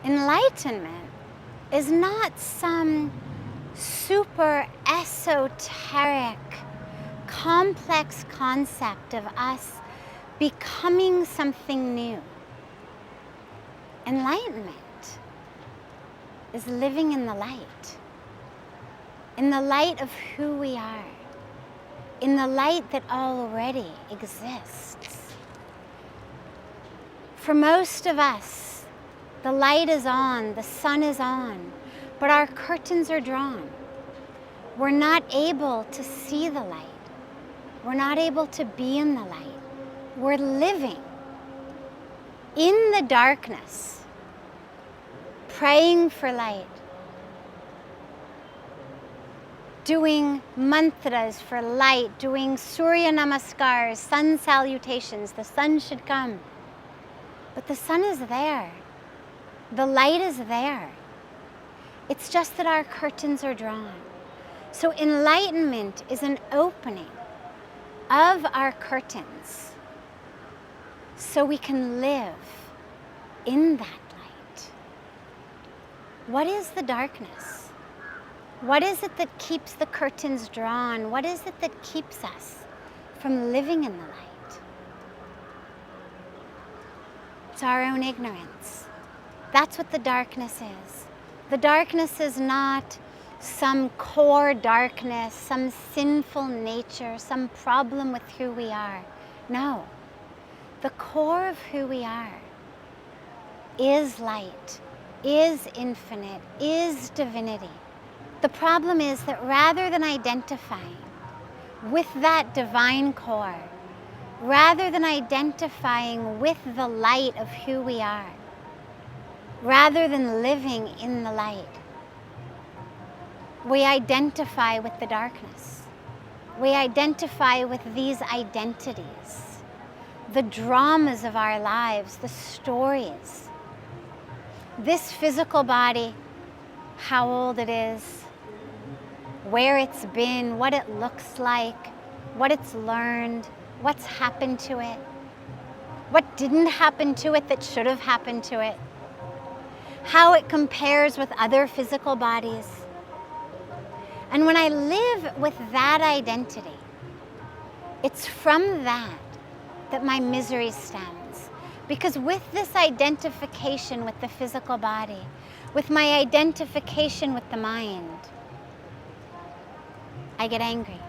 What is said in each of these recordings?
Enlightenment is not some super esoteric, complex concept of us becoming something new. Enlightenment is living in the light of who we are, in the light that already exists. For most of us, the light is on, the sun is on, but our curtains are drawn. We're not able to see the light. We're not able to be in the light. We're living in the darkness, praying for light, doing mantras for light, doing Surya Namaskars, sun salutations. The sun should come. But the sun is there. The light is there. It's just that our curtains are drawn. So enlightenment is an opening of our curtains so we can live in that light. What is the darkness? What is it that keeps the curtains drawn? What is it that keeps us from living in the light? It's our own ignorance. That's what the darkness is. The darkness is not some core darkness, some sinful nature, some problem with who we are. No. The core of who we are is light, is infinite, is divinity. The problem is that rather than identifying with that divine core, rather than identifying with the light of who we are, rather than living in the light, we identify with the darkness. We identify with these identities, the dramas of our lives, the stories. This physical body, how old it is, where it's been, what it looks like, what it's learned, what's happened to it, what didn't happen to it that should have happened to it, how it compares with other physical bodies. And when I live with that identity, it's from that my misery stems. Because with this identification with the physical body, with my identification with the mind, I get angry.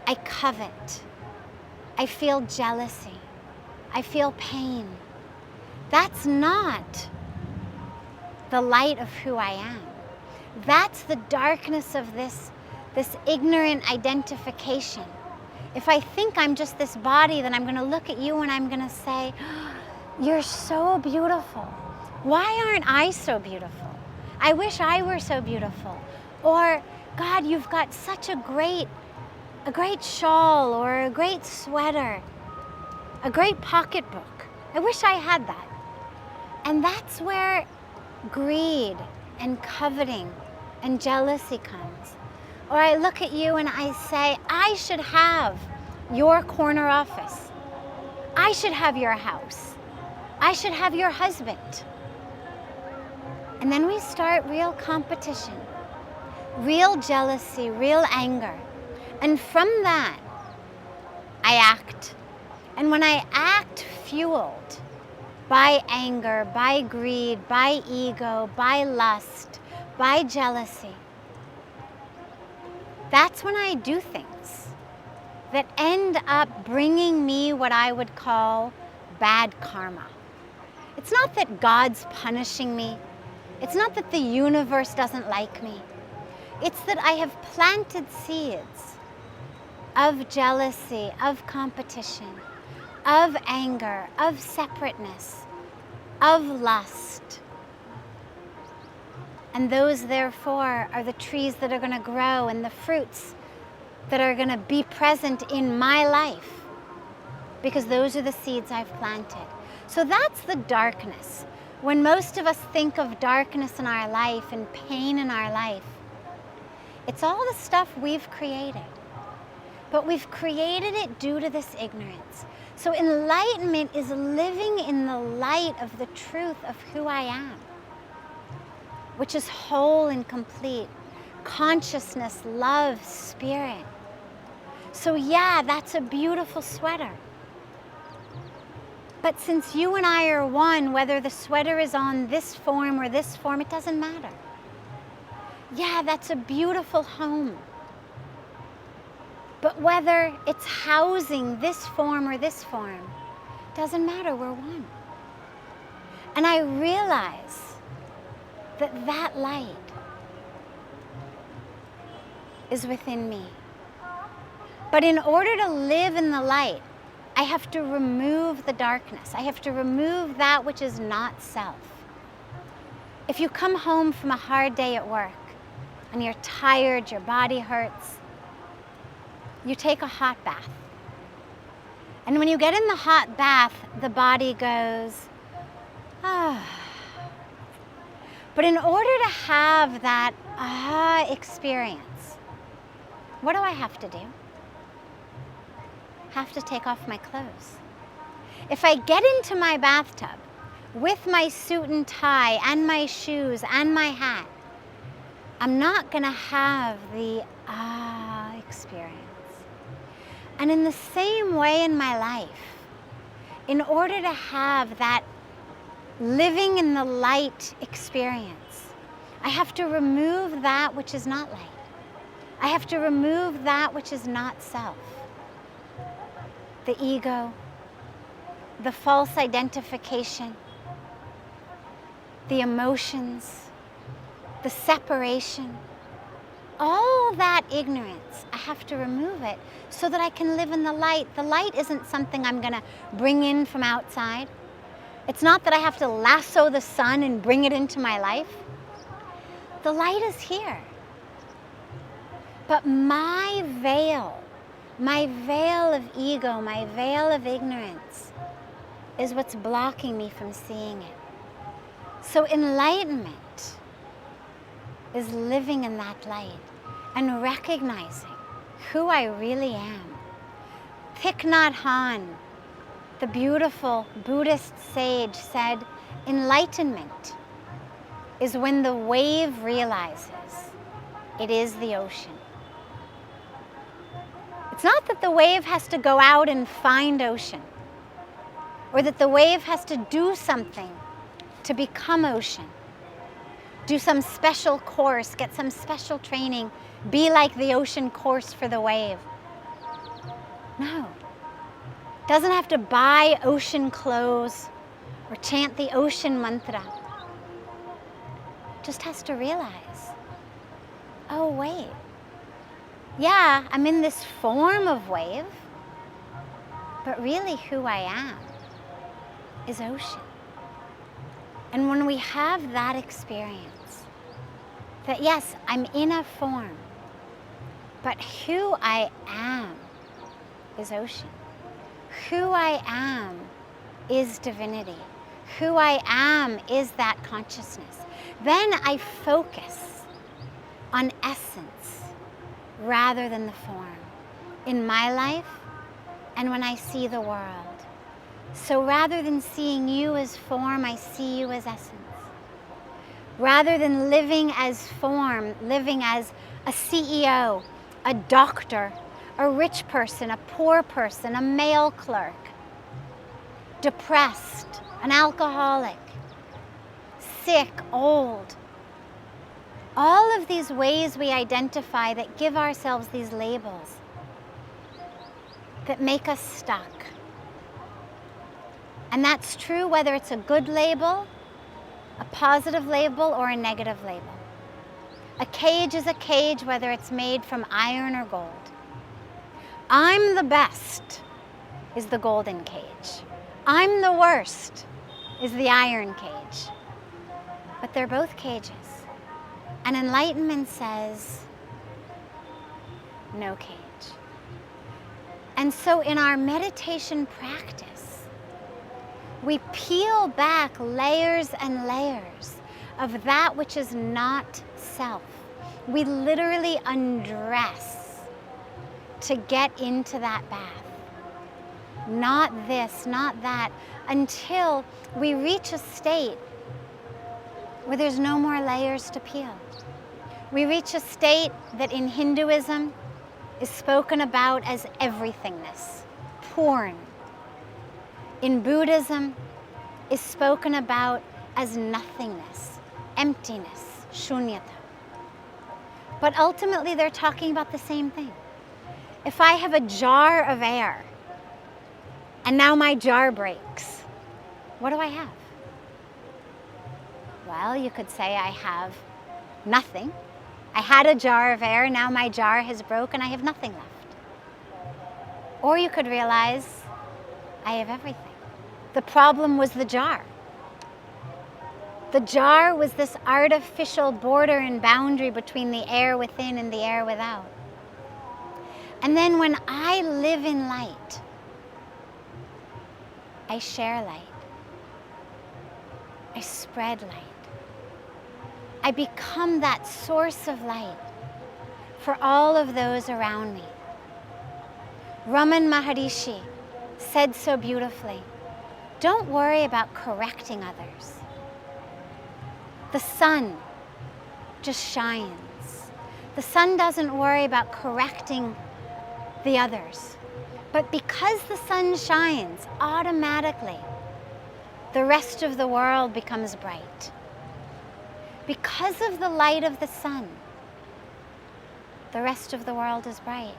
I covet. I feel jealousy. I feel pain. That's not the light of who I am. That's the darkness of this ignorant identification. If I think I'm just this body, then I'm going to look at you and I'm going to say, you're so beautiful. Why aren't I so beautiful? I wish I were so beautiful. Or, God, you've got such a great shawl or a great sweater, a great pocketbook. I wish I had that. And that's where greed and coveting and jealousy comes. Or I look at you and I say, I should have your corner office. I should have your house. I should have your husband. And then we start real competition, real jealousy, real anger. And from that, I act. And when I act fueled by anger, by greed, by ego, by lust, by jealousy, that's when I do things that end up bringing me what I would call bad karma. It's not that God's punishing me. It's not that the universe doesn't like me. It's that I have planted seeds of jealousy, of competition, of anger, of separateness, of lust. And those, therefore, are the trees that are going to grow and the fruits that are going to be present in my life, because those are the seeds I've planted. So that's the darkness. When most of us think of darkness in our life and pain in our life, it's all the stuff we've created. But we've created it due to this ignorance. So enlightenment is living in the light of the truth of who I am, which is whole and complete. Consciousness, love, spirit. So yeah, that's a beautiful sweater. But since you and I are one, whether the sweater is on this form or this form, it doesn't matter. Yeah, that's a beautiful home. But whether it's housing this form or this form, doesn't matter, we're one. And I realize that that light is within me. But in order to live in the light, I have to remove the darkness. I have to remove that which is not self. If you come home from a hard day at work and you're tired, your body hurts, you take a hot bath. And when you get in the hot bath, the body goes, ah. But in order to have that experience, what do I have to do? Have to take off my clothes. If I get into my bathtub with my suit and tie and my shoes and my hat, I'm not gonna have the experience. And in the same way in my life, in order to have that living in the light experience, I have to remove that which is not light. I have to remove that which is not self. The ego, the false identification, the emotions, the separation, all that ignorance, I have to remove it so that I can live in the light. The light isn't something I'm gonna bring in from outside. It's not that I have to lasso the sun and bring it into my life. The light is here. But my veil of ego, my veil of ignorance is what's blocking me from seeing it. So enlightenment is living in that light and recognizing who I really am. Thich Nhat Hanh, the beautiful Buddhist sage, said, enlightenment is when the wave realizes it is the ocean. It's not that the wave has to go out and find ocean, or that the wave has to do something to become ocean. Do some special course, get some special training, be like the ocean course for the wave. No. Doesn't have to buy ocean clothes or chant the ocean mantra. Just has to realize, oh wait, yeah, I'm in this form of wave, but really who I am is ocean. And when we have that experience, that yes, I'm in a form, but who I am is ocean. Who I am is divinity. Who I am is that consciousness. Then I focus on essence rather than the form in my life and when I see the world. So rather than seeing you as form, I see you as essence. Rather than living as form, living as a CEO, a doctor, a rich person, a poor person, a mail clerk, depressed, an alcoholic, sick, old. All of these ways we identify that give ourselves these labels that make us stuck. And that's true whether it's a good label, a positive label, or a negative label. A cage is a cage whether it's made from iron or gold. I'm the best is the golden cage. I'm the worst is the iron cage. But they're both cages. And enlightenment says, no cage. And so in our meditation practice, we peel back layers and layers of that which is not self. We literally undress to get into that bath. not this, not that, until we reach a state where there's no more layers to peel. We reach a state that in Hinduism is spoken about as everythingness, porn. In Buddhism is spoken about as nothingness, emptiness, shunyata. But ultimately they're talking about the same thing. If I have a jar of air and now my jar breaks, what do I have? Well, you could say I have nothing. I had a jar of air, now my jar has broken, I have nothing left. Or you could realize I have everything. The problem was the jar. The jar was this artificial border and boundary between the air within and the air without. And then when I live in light, I share light. I spread light. I become that source of light for all of those around me. Raman Maharishi said so beautifully, don't worry about correcting others. The sun just shines. The sun doesn't worry about correcting the others. But because the sun shines, automatically, the rest of the world becomes bright. Because of the light of the sun, the rest of the world is bright.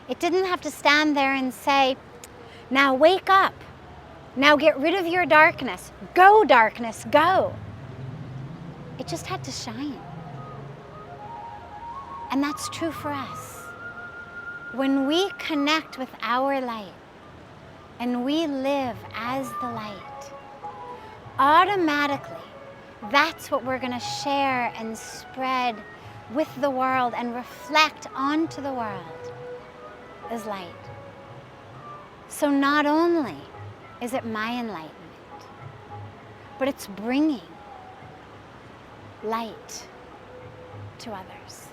It didn't have to stand there and say, now wake up. Now get rid of your darkness. Go, darkness, go. It just had to shine. And that's true for us. When we connect with our light and we live as the light, automatically, that's what we're going to share and spread with the world and reflect onto the world as light. So not only is it my enlightenment, but it's bringing light to others.